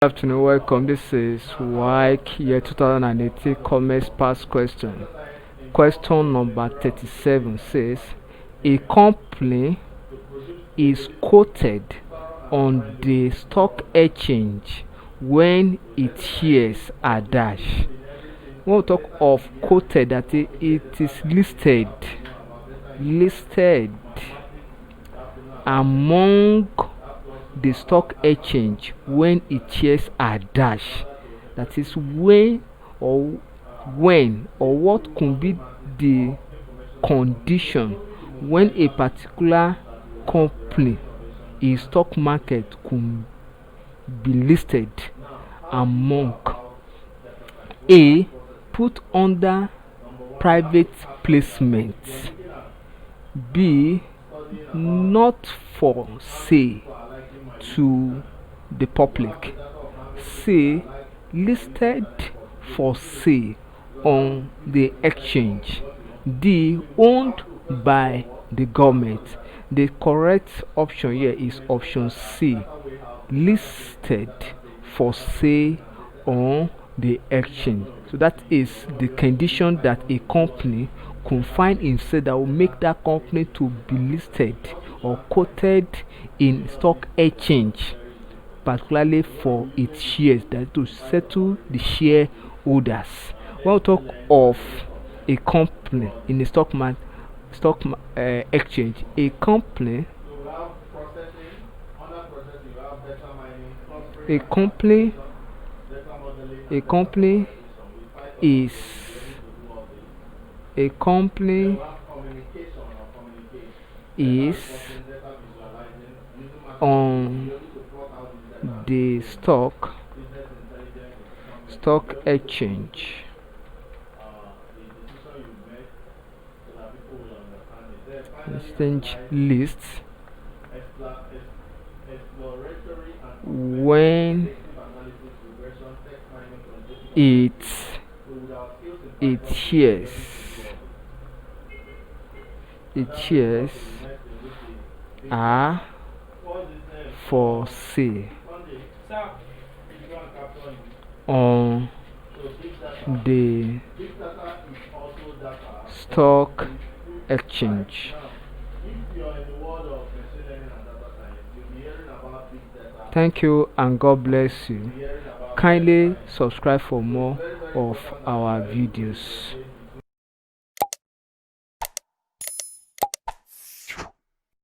Good afternoon, welcome. This is Waec year 2018 Commerce Pass question. Question number 37 says a company is quoted on the stock exchange when its shares are dash. When we talk of quoted, that it is listed among the stock exchange when its shares are dash. That is when or what could be the condition when a particular company in stock market could be listed among a put under private placement, b not for sale to the public, c listed for sale on the exchange, d owned by the government. The correct option here is option c, listed for sale on the exchange. So that is the condition that a company could find himself that will make that company to be listed or quoted in stock exchange, particularly for its shares, that to settle the shareholders. When we talk of a company in the exchange, a company a company is a company is on the stock exchange list when its shares are for sale on the stock exchange. Thank you and God bless you. Kindly subscribe for more of our videos.